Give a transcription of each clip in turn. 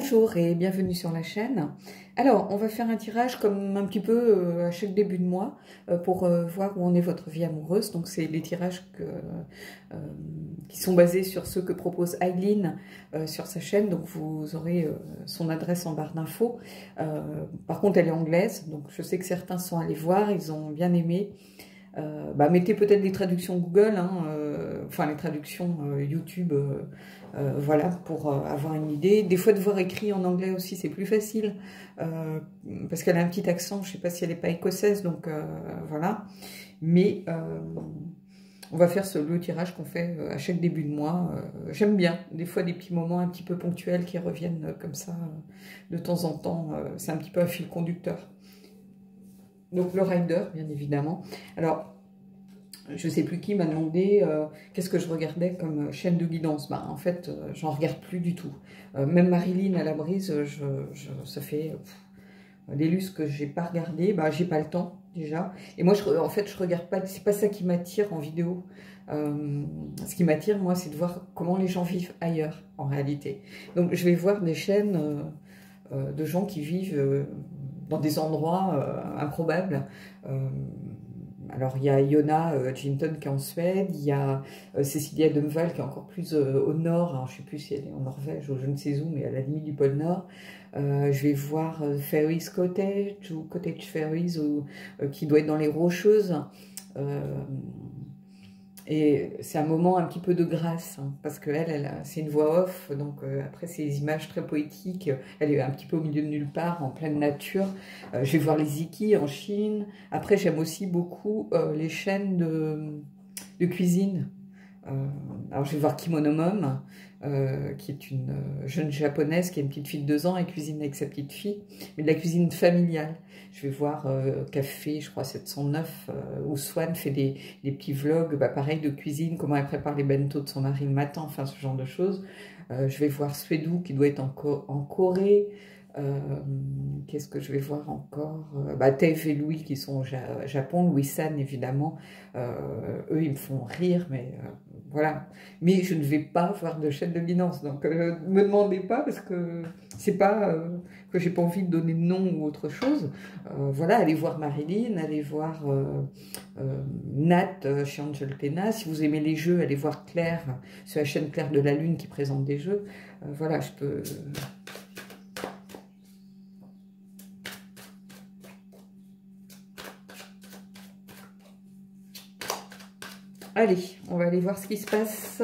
Bonjour et bienvenue sur la chaîne. Alors, on va faire un tirage comme un petit peu à chaque début de mois pour voir où en est votre vie amoureuse. Donc, c'est les tirages qui sont basés sur ceux que propose Aileen sur sa chaîne. Donc, vous aurez son adresse en barre d'infos. Par contre, elle est anglaise. Donc, je sais que certains sont allés voir, ils ont bien aimé. Mettez peut-être des traductions Google, enfin les traductions YouTube, voilà, pour avoir une idée. Des fois, de voir écrit en anglais aussi, c'est plus facile, parce qu'elle a un petit accent, je ne sais pas si elle n'est pas écossaise, donc voilà. Mais on va faire le tirage qu'on fait à chaque début de mois. J'aime bien, des fois, des petits moments un petit peu ponctuels qui reviennent comme ça, de temps en temps. C'est un petit peu un fil conducteur. Donc le rider, bien évidemment. Alors, je ne sais plus qui m'a demandé qu'est-ce que je regardais comme chaîne de guidance. En fait, j'en regarde plus du tout. Même Marilyn à la brise, ça fait des lustres que j'ai pas regardé. J'ai pas le temps déjà. Et moi, en fait, je regarde pas. C'est pas ça qui m'attire en vidéo. Ce qui m'attire, moi, c'est de voir comment les gens vivent ailleurs, en réalité. Donc, je vais voir des chaînes de gens qui vivent dans des endroits improbables. Alors, il y a Iona Jinton qui est en Suède, il y a Cecilia Dumval qui est encore plus au nord, alors, je ne sais plus si elle est en Norvège ou je ne sais où, mais à la limite du pôle Nord. Je vais voir Fairies Cottage ou Cottage Fairies qui doit être dans les Rocheuses. Et c'est un moment un petit peu de grâce, parce qu'elle, c'est une voix off, donc après c'est des images très poétiques, elle est un petit peu au milieu de nulle part, en pleine nature. Je vais voir les Iki en Chine. Après j'aime aussi beaucoup les chaînes de cuisine. Alors je vais voir Kimono Mom, qui est une jeune japonaise qui a une petite fille de 2 ans et cuisine avec sa petite fille, mais de la cuisine familiale. Je vais voir Café, je crois 709, où Swan fait des petits vlogs, pareil, de cuisine, comment elle prépare les bento de son mari le matin, enfin ce genre de choses. Je vais voir Suedou qui doit être en Corée. Qu'est-ce que je vais voir encore? Tev et Louis qui sont au Japon, Louis-san évidemment, eux ils me font rire, mais voilà. Mais je ne vais pas voir de chaîne de guidance, donc ne me demandez pas, parce que c'est pas que j'ai pas envie de donner de nom ou autre chose. Voilà, allez voir Marilyn, allez voir Nat chez Angel Tena. Si vous aimez les jeux, allez voir Claire sur la chaîne Claire de la Lune qui présente des jeux. Voilà, je peux... Allez, on va aller voir ce qui se passe.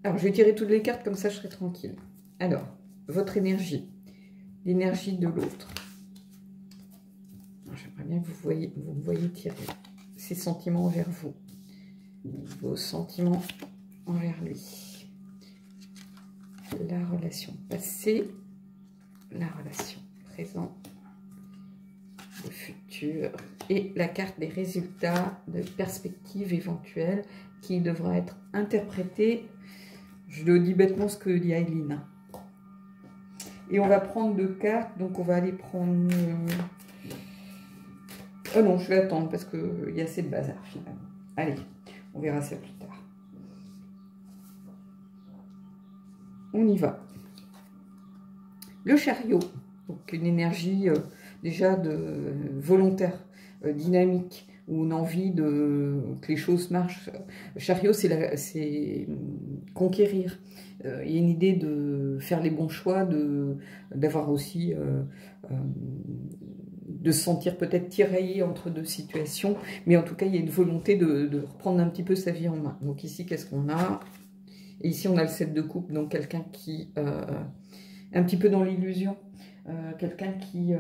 Alors, je vais tirer toutes les cartes, comme ça je serai tranquille. Alors, votre énergie, l'énergie de l'autre. J'aimerais bien que vous me voyez tirer ses sentiments envers vous, vos sentiments envers lui. La relation passée, la relation présente, le futur et la carte des résultats de perspectives éventuelles qui devra être interprétée. Je le dis bêtement ce que dit Aileen. Et on va prendre 2 cartes, donc on va aller prendre... Oh non, je vais attendre parce qu'il y a assez de bazar finalement. Allez, on verra ça plus tard. On y va. Le chariot, donc une énergie déjà volontaire, dynamique, où on a envie que les choses marchent. Le chariot, c'est conquérir. Il y a une idée de faire les bons choix, d'avoir aussi... de se sentir peut-être tiraillé entre 2 situations, mais en tout cas, il y a une volonté de reprendre un petit peu sa vie en main. Donc ici, qu'est-ce qu'on a? Et ici, on a le 7 de coupe, donc quelqu'un qui est un petit peu dans l'illusion, quelqu'un qui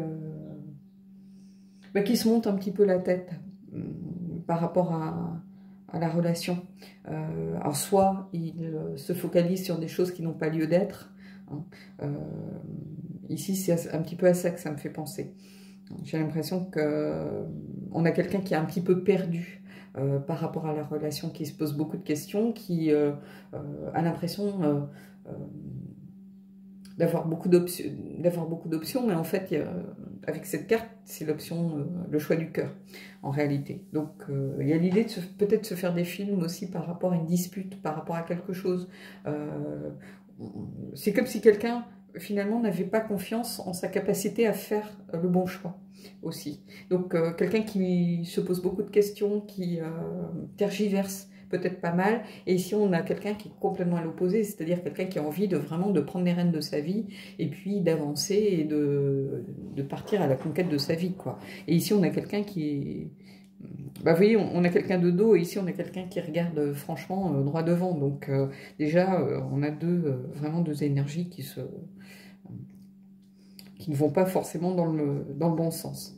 se monte un petit peu la tête par rapport à la relation. Alors soit il se focalise sur des choses qui n'ont pas lieu d'être. Ici, c'est un petit peu à ça que ça me fait penser. J'ai l'impression qu'on a quelqu'un qui est un petit peu perdu par rapport à la relation, qui se pose beaucoup de questions, qui a l'impression d'avoir beaucoup d'options, mais en fait, avec cette carte, c'est l'option, le choix du cœur, en réalité. Donc, il y a l'idée de peut-être se faire des films aussi par rapport à une dispute, par rapport à quelque chose. C'est comme si quelqu'un, finalement, n'avait pas confiance en sa capacité à faire le bon choix aussi. Donc, quelqu'un qui se pose beaucoup de questions, qui tergiverse peut-être pas mal. Et ici, on a quelqu'un qui est complètement à l'opposé, c'est-à-dire quelqu'un qui a envie de vraiment de prendre les rênes de sa vie et puis d'avancer et de partir à la conquête de sa vie, quoi. Et ici, on a quelqu'un qui est... Bah, vous voyez, on a quelqu'un de dos et ici, on a quelqu'un qui regarde franchement droit devant. Donc, déjà, on a vraiment deux énergies qui ne vont pas forcément dans le bon sens.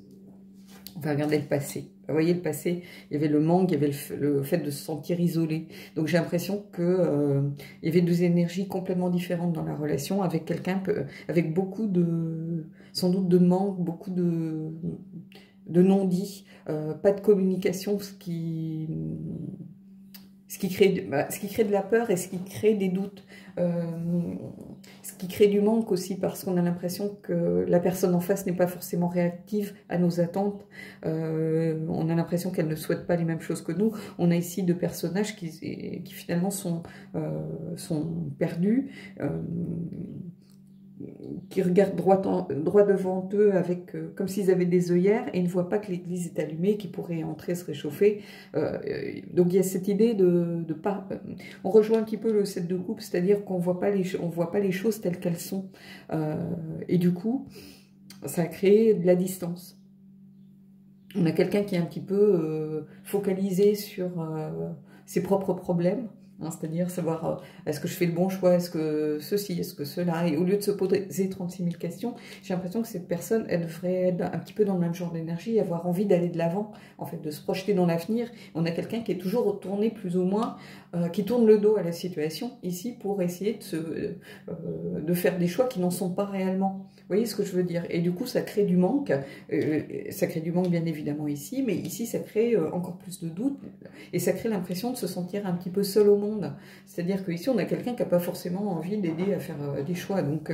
On va regarder le passé. Vous voyez, le passé, il y avait le manque, il y avait le fait de se sentir isolé. Donc j'ai l'impression que il y avait deux énergies complètement différentes dans la relation avec quelqu'un, avec beaucoup de, sans doute de manque, beaucoup de non-dits, pas de communication, ce qui crée de la peur et ce qui crée des doutes, ce qui crée du manque aussi, parce qu'on a l'impression que la personne en face n'est pas forcément réactive à nos attentes, on a l'impression qu'elle ne souhaite pas les mêmes choses que nous. On a ici deux personnages qui finalement sont perdus, qui regardent droit devant eux avec comme s'ils avaient des œillères et ne voient pas que l'église est allumée, qu'ils pourraient entrer, se réchauffer. Donc il y a cette idée de pas... on rejoint un petit peu le 7 de coupe, c'est-à-dire qu'on voit pas les choses telles qu'elles sont. Et du coup, ça a créé de la distance. On a quelqu'un qui est un petit peu focalisé sur ses propres problèmes. C'est-à-dire savoir, est-ce que je fais le bon choix, est-ce que ceci, est-ce que cela, et au lieu de se poser 36 000 questions, j'ai l'impression que cette personne, elle devrait être un petit peu dans le même genre d'énergie, avoir envie d'aller de l'avant, en fait, de se projeter dans l'avenir. On a quelqu'un qui est toujours retourné plus ou moins, qui tourne le dos à la situation, ici, pour essayer de faire des choix qui n'en sont pas réellement. Vous voyez ce que je veux dire? Et du coup, ça crée du manque, bien évidemment ici, mais ici, ça crée encore plus de doutes, et ça crée l'impression de se sentir un petit peu seul au monde. C'est-à-dire qu'ici, on a quelqu'un qui n'a pas forcément envie d'aider à faire des choix. Donc,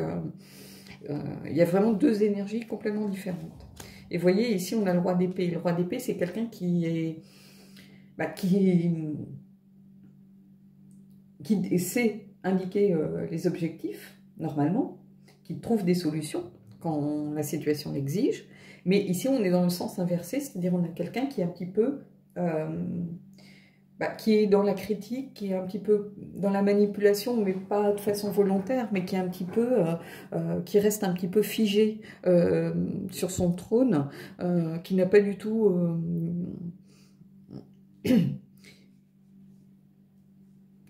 il y a vraiment deux énergies complètement différentes. Et vous voyez, ici, on a le roi d'épée. Le roi d'épée, c'est quelqu'un qui sait indiquer les objectifs, normalement, qui trouve des solutions quand la situation l'exige. Mais ici, on est dans le sens inversé, c'est-à-dire on a quelqu'un qui est un petit peu... qui est dans la critique, qui est un petit peu dans la manipulation, mais pas de façon volontaire, mais qui est un petit peu, qui reste un petit peu figé sur son trône, qui n'a pas du tout,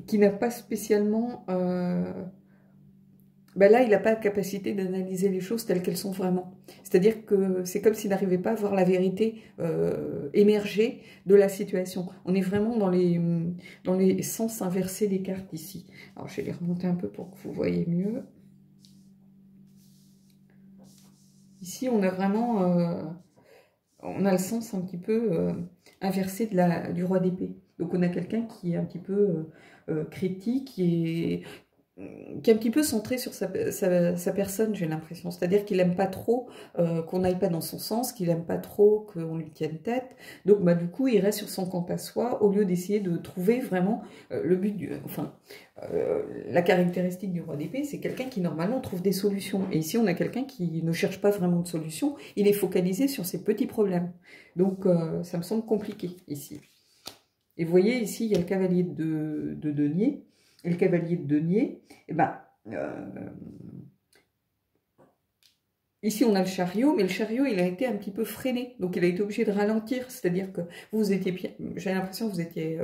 qui n'a pas spécialement, là, il n'a pas la capacité d'analyser les choses telles qu'elles sont vraiment. C'est-à-dire que c'est comme s'il n'arrivait pas à voir la vérité émerger de la situation. On est vraiment dans les sens inversés des cartes ici. Alors, je vais les remonter un peu pour que vous voyez mieux. Ici, on a vraiment... on a le sens un petit peu inversé du roi d'épée. Donc, on a quelqu'un qui est un petit peu critique, qui est un petit peu centré sur sa personne, j'ai l'impression. C'est-à-dire qu'il n'aime pas trop qu'on n'aille pas dans son sens, qu'il n'aime pas trop qu'on lui tienne tête. Donc, du coup, il reste sur son compte à soi, au lieu d'essayer de trouver vraiment le but la caractéristique du roi d'épée, c'est quelqu'un qui, normalement, trouve des solutions. Et ici, on a quelqu'un qui ne cherche pas vraiment de solution. Il est focalisé sur ses petits problèmes. Donc, ça me semble compliqué, ici. Et vous voyez, ici, il y a le cavalier de denier. Et le cavalier de denier, ici on a le chariot, mais le chariot il a été un petit peu freiné, donc il a été obligé de ralentir, c'est-à-dire que j'ai l'impression que vous étiez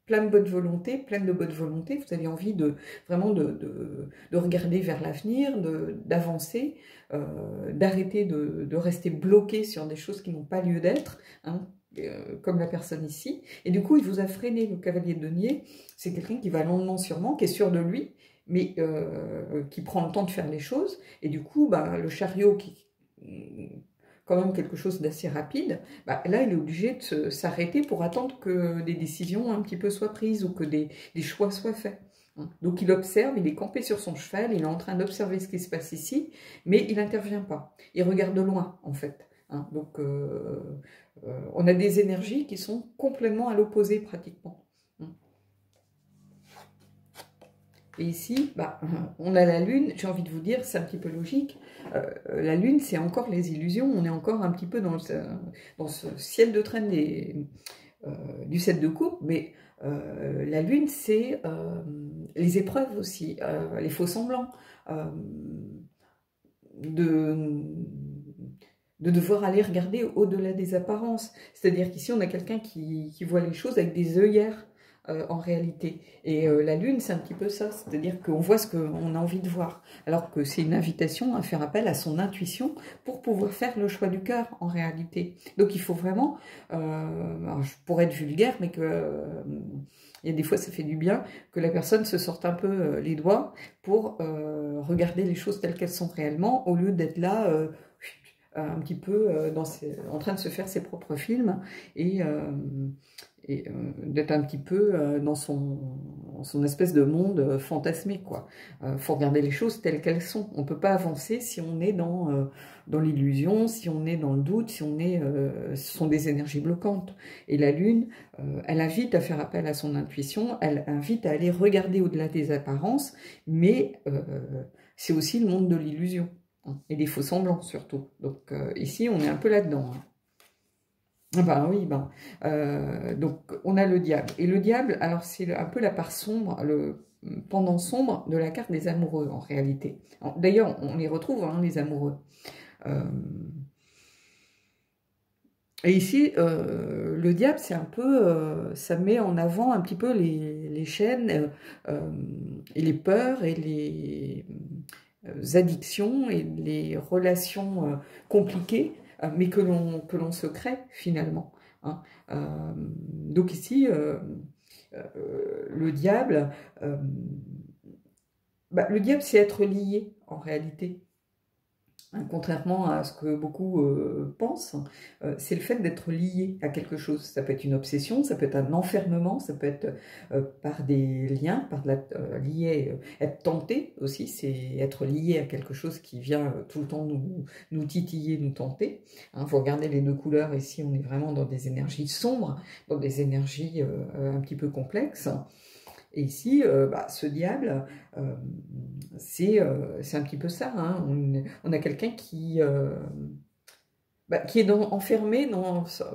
pleine de bonne volonté, vous avez envie vraiment de regarder vers l'avenir, d'avancer, d'arrêter de rester bloqué sur des choses qui n'ont pas lieu d'être, hein, comme la personne ici, et du coup il vous a freiné. Le cavalier de denier, c'est quelqu'un qui va lentement sûrement, qui est sûr de lui, mais qui prend le temps de faire les choses, et du coup le chariot qui quand même quelque chose d'assez rapide, là il est obligé de s'arrêter pour attendre que des décisions un petit peu soient prises ou que des choix soient faits. Donc il observe, il est campé sur son cheval, il est en train d'observer ce qui se passe ici, mais il n'intervient pas. Il regarde de loin, en fait. Donc on a des énergies qui sont complètement à l'opposé, pratiquement. Et ici, on a la Lune, j'ai envie de vous dire, c'est un petit peu logique. La Lune, c'est encore les illusions, on est encore un petit peu dans ce ciel de traîne du 7 de coupe, mais la Lune, c'est les épreuves aussi, les faux-semblants, de devoir aller regarder au-delà des apparences. C'est-à-dire qu'ici, on a quelqu'un qui voit les choses avec des œillères, en réalité. Et la Lune, c'est un petit peu ça, c'est-à-dire qu'on voit ce qu'on a envie de voir, alors que c'est une invitation à faire appel à son intuition pour pouvoir faire le choix du cœur, en réalité. Donc il faut vraiment, alors je pourrais être vulgaire, mais il y a des fois ça fait du bien, que la personne se sorte un peu les doigts pour regarder les choses telles qu'elles sont réellement, au lieu d'être là un petit peu en train de se faire ses propres films et d'être un petit peu dans son espèce de monde fantasmé, quoi. Faut regarder les choses telles qu'elles sont. On ne peut pas avancer si on est dans l'illusion, si on est dans le doute, si on est... ce sont des énergies bloquantes. Et la Lune, elle invite à faire appel à son intuition, elle invite à aller regarder au-delà des apparences, mais c'est aussi le monde de l'illusion. Et des faux semblants, surtout. Donc ici, on est un peu là-dedans. Oui, donc on a le diable. Et le diable, alors c'est un peu la part sombre, le pendant sombre de la carte des amoureux, en réalité. D'ailleurs, on les retrouve, les amoureux. Et ici, le diable, c'est un peu, ça met en avant un petit peu les chaînes, et les peurs, et les addictions, et les relations compliquées, mais que l'on se crée finalement. Donc ici, le diable, c'est être lié en réalité. Contrairement à ce que beaucoup pensent, c'est le fait d'être lié à quelque chose. Ça peut être une obsession, ça peut être un enfermement, ça peut être par des liens, être tenté aussi, c'est être lié à quelque chose qui vient tout le temps nous titiller, nous tenter. Vous regardez les deux couleurs, ici on est vraiment dans des énergies sombres, dans des énergies un petit peu complexes. Et ici, ce diable, c'est un petit peu ça. On a quelqu'un qui est enfermé,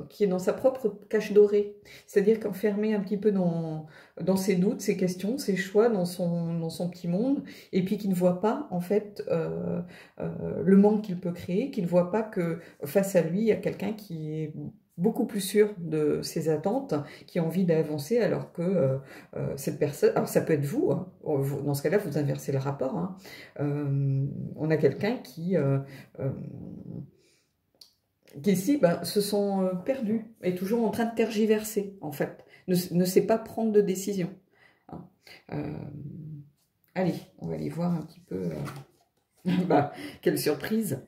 qui est dans sa propre cage dorée. C'est-à-dire qu'enfermé un petit peu dans ses doutes, ses questions, ses choix, dans son petit monde, et puis qui ne voit pas, en fait, le manque qu'il peut créer, qui ne voit pas que face à lui, il y a quelqu'un qui est beaucoup plus sûr de ses attentes, qui a envie d'avancer, alors que cette personne, alors ça peut être vous, dans ce cas-là, vous inversez le rapport, on a quelqu'un qui ici se sont perdus, et toujours en train de tergiverser, en fait, ne sait pas prendre de décision. Allez, on va aller voir un petit peu, quelle surprise.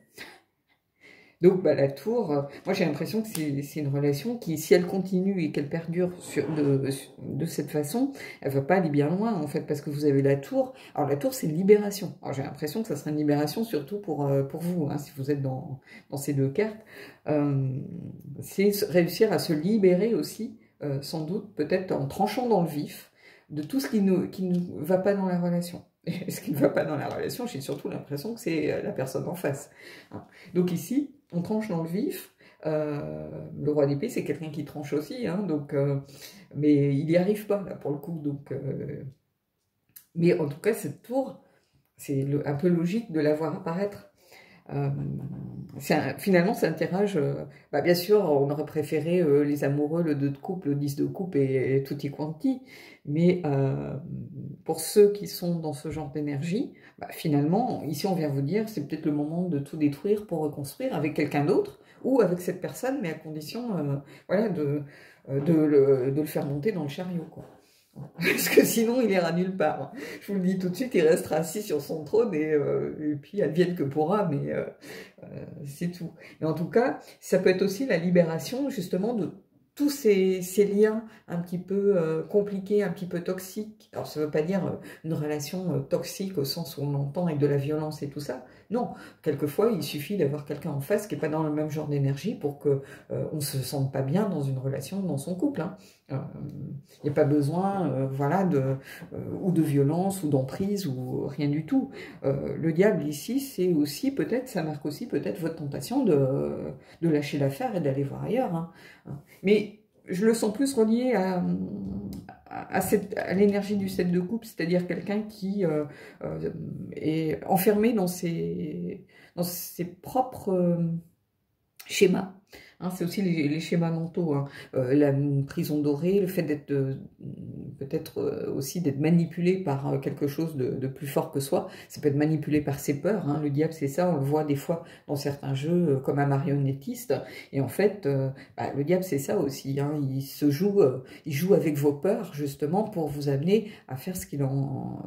Donc la tour, moi j'ai l'impression que c'est une relation qui, si elle continue et qu'elle perdure de cette façon, elle ne va pas aller bien loin, en fait, parce que vous avez la tour. Alors la tour, c'est une libération. Alors j'ai l'impression que ça sera une libération surtout pour vous, si vous êtes dans ces deux cartes. C'est réussir à se libérer aussi, sans doute, peut-être en tranchant dans le vif, de tout ce qui ne va pas dans la relation. Et ce qui ne va pas dans la relation, j'ai surtout l'impression que c'est la personne en face. Donc ici, on tranche dans le vif. Le roi d'épée, c'est quelqu'un qui tranche aussi, mais il n'y arrive pas, là, pour le coup. Mais en tout cas, cette tour, c'est un peu logique de la voir apparaître. Finalement, c'est un tirage, bien sûr, on aurait préféré les amoureux, le 2 de coupe, le 10 de coupe et tutti quanti, mais pour ceux qui sont dans ce genre d'énergie, finalement, ici on vient vous dire, c'est peut-être le moment de tout détruire pour reconstruire avec quelqu'un d'autre, ou avec cette personne, mais à condition de le faire monter dans le chariot, quoi. Parce que sinon, il ira nulle part. Je vous le dis tout de suite, il restera assis sur son trône et puis advienne que pourra, mais c'est tout. Et en tout cas, ça peut être aussi la libération, justement, tous ces liens un petit peu compliqués, un petit peu toxiques. Alors, ça ne veut pas dire une relation toxique au sens où on l'entend avec de la violence et tout ça. Non, quelquefois, il suffit d'avoir quelqu'un en face qui n'est pas dans le même genre d'énergie pour que on ne se sente pas bien dans une relation, dans son couple. Hein. Il n'y a pas besoin, voilà, ou de violence, ou d'emprise, ou rien du tout. Le diable ici, c'est aussi peut-être, ça marque aussi peut-être votre tentation de lâcher l'affaire et d'aller voir ailleurs. Hein. Mais je le sens plus relié à l'énergie du 7 de coupe, c'est-à-dire quelqu'un qui est enfermé dans ses propres schémas. Hein, c'est aussi les schémas mentaux, hein. La prison dorée, le fait d'être peut-être aussi d'être manipulé par quelque chose de plus fort que soi. Ça peut être manipulé par ses peurs. Hein. Le diable, c'est ça. On le voit des fois dans certains jeux comme un marionnettiste. Et en fait, le diable, c'est ça aussi. Hein. Il joue avec vos peurs justement pour vous amener à faire ce qu'il en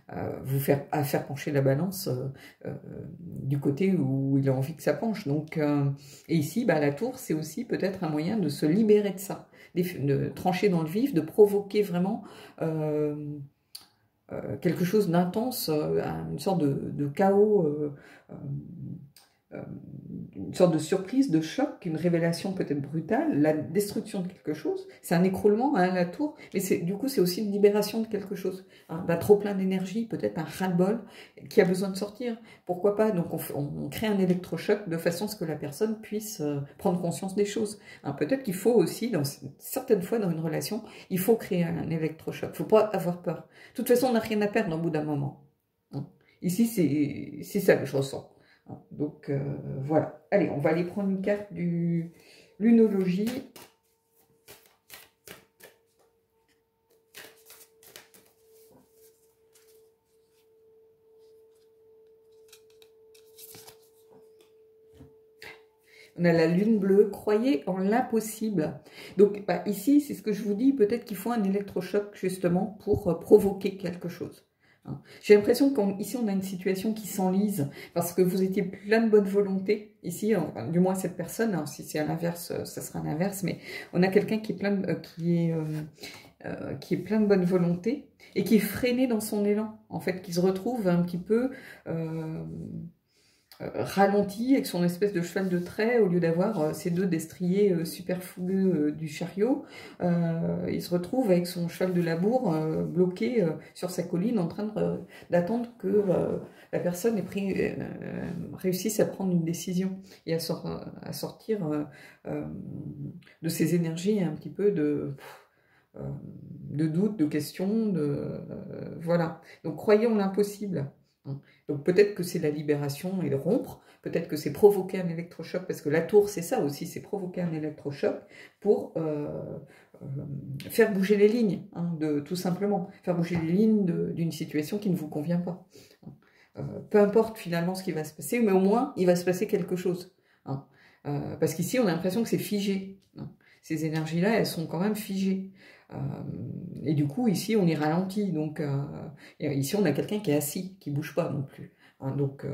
à faire pencher la balance du côté où il a envie que ça penche. Donc, et ici, la tour, c'est aussi peut-être un moyen de se libérer de ça, de trancher dans le vif, de provoquer vraiment quelque chose d'intense, une sorte de chaos, une sorte de surprise, de choc, une révélation peut-être brutale, la destruction de quelque chose. C'est un écroulement, hein, la tour, mais du coup, c'est aussi une libération de quelque chose. D'un trop-plein d'énergie, peut-être un ras-le-bol qui a besoin de sortir. Pourquoi pas? Donc, on crée un électrochoc de façon à ce que la personne puisse prendre conscience des choses. Hein, peut-être qu'il faut aussi, certaines fois dans une relation, il faut créer un électrochoc. Il ne faut pas avoir peur. De toute façon, on n'a rien à perdre au bout d'un moment. Hein. Ici, c'est ça que je ressens. Donc voilà. Allez, on va aller prendre une carte du lunologie. On a la lune bleue, croyez en l'impossible. Donc ici, c'est ce que je vous dis, peut-être qu'il faut un électrochoc justement pour provoquer quelque chose. J'ai l'impression qu'ici, on a une situation qui s'enlise parce que vous étiez plein de bonne volonté. Ici, du moins cette personne, alors si c'est à l'inverse, ça sera l'inverse, mais on a quelqu'un qui est plein de, qui est plein de bonne volonté et qui est freiné dans son élan, en fait, qui se retrouve un petit peu ralenti avec son espèce de cheval de trait, au lieu d'avoir ces deux destriers super fougueux du chariot, il se retrouve avec son cheval de labour bloqué sur sa colline en train d'attendre que la personne réussisse à prendre une décision et à sortir de ses énergies un petit peu de doute, de questions, voilà. Donc croyons l'impossible. Donc peut-être que c'est la libération et le rompre, peut-être que c'est provoquer un électrochoc, parce que la tour c'est ça aussi, c'est provoquer un électrochoc pour faire bouger les lignes, hein, tout simplement, faire bouger les lignes d'une situation qui ne vous convient pas. Peu importe finalement ce qui va se passer, mais au moins il va se passer quelque chose. Hein. Parce qu'ici on a l'impression que c'est figé. Hein. Ces énergies-là, elles sont quand même figées. Et du coup, ici, on est ralenti. Donc, ici, on a quelqu'un qui est assis, qui ne bouge pas non plus. Hein, donc,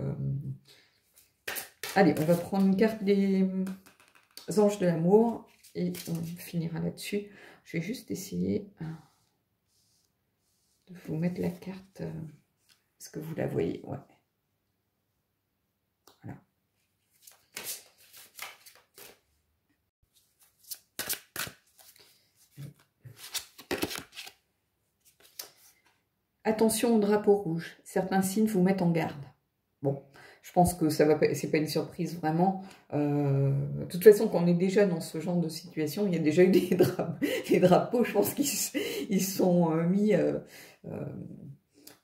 allez, on va prendre une carte des anges de l'amour et on finira là-dessus. Je vais juste essayer de vous mettre la carte. Est-ce que vous la voyez? Ouais. Voilà. Attention au drapeau rouge. Certains signes vous mettent en garde. Bon, je pense que ça va, c'est pas une surprise vraiment. De toute façon, quand on est déjà dans ce genre de situation, il y a déjà eu des drapeaux. Je pense qu'ils sont mis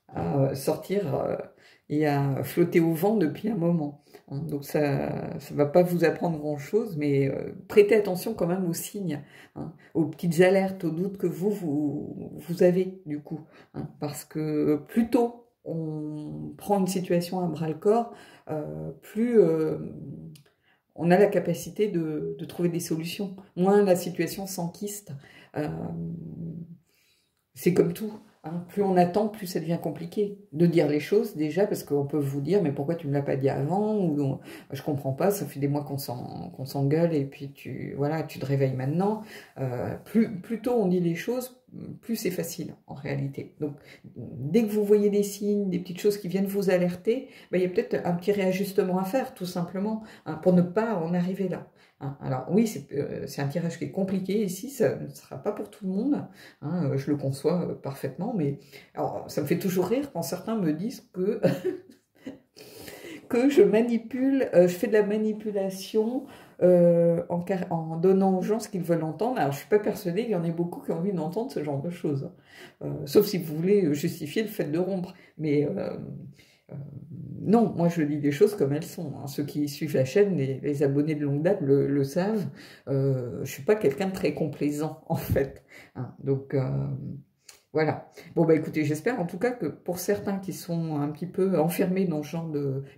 à sortir et à flotter au vent depuis un moment. Donc ça ne va pas vous apprendre grand-chose, mais prêtez attention quand même aux signes, hein, aux petites alertes, aux doutes que vous avez du coup. Hein, parce que plus tôt on prend une situation à bras-le-corps, plus on a la capacité de trouver des solutions. Moins la situation s'enquiste. C'est comme tout. Hein. Plus on attend, plus ça devient compliqué de dire les choses déjà, parce qu'on peut vous dire, mais pourquoi tu ne me l'as pas dit avant, ou je comprends pas, ça fait des mois qu'on s'engueule, et puis voilà, tu te réveilles maintenant. Plus tôt on dit les choses, plus c'est facile en réalité. Donc dès que vous voyez des signes, des petites choses qui viennent vous alerter, ben, il y a peut-être un petit réajustement à faire, tout simplement, hein, pour ne pas en arriver là. Hein. Alors oui, c'est un tirage qui est compliqué ici, ça ne sera pas pour tout le monde, hein, je le conçois parfaitement, mais alors, ça me fait toujours rire quand certains me disent que, que je manipule, je fais de la manipulation en donnant aux gens ce qu'ils veulent entendre. Alors je ne suis pas persuadée qu'il y en ait beaucoup qui ont envie d'entendre ce genre de choses, sauf si vous voulez justifier le fait de rompre, mais... non, moi je dis des choses comme elles sont. Hein. Ceux qui suivent la chaîne, les abonnés de longue date le savent. Je ne suis pas quelqu'un de très complaisant en fait. Hein. Donc voilà. Bon bah écoutez, j'espère en tout cas que pour certains qui sont un petit peu enfermés dans ce genre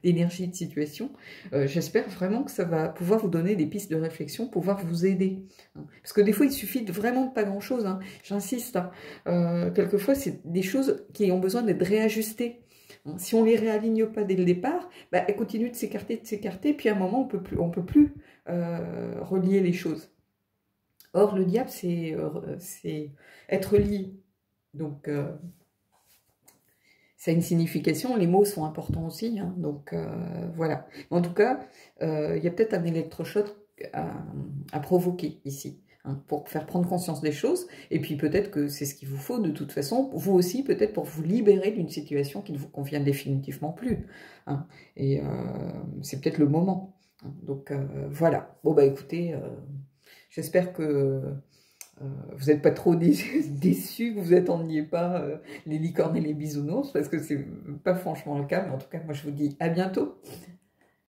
d'énergie, de situation, j'espère vraiment que ça va pouvoir vous donner des pistes de réflexion, pouvoir vous aider. Hein. Parce que des fois il suffit vraiment de pas grand chose. Hein. J'insiste. Hein. Quelquefois c'est des choses qui ont besoin d'être réajustées. Si on ne les réaligne pas dès le départ, bah, elles continuent de s'écarter, puis à un moment, on peut plus relier les choses. Or, le diable, c'est être lié. Donc, ça a une signification, les mots sont importants aussi, hein, donc voilà. En tout cas, il y a peut-être un électrochoc à provoquer ici. Hein, pour faire prendre conscience des choses, et puis peut-être que c'est ce qu'il vous faut de toute façon, vous aussi peut-être pour vous libérer d'une situation qui ne vous convient définitivement plus. Hein, et c'est peut-être le moment. Hein, donc voilà. Bon bah écoutez, j'espère que vous n'êtes pas trop déçus, que vous n'attendiez pas les licornes et les bisounours, parce que c'est pas franchement le cas, mais en tout cas moi je vous dis à bientôt.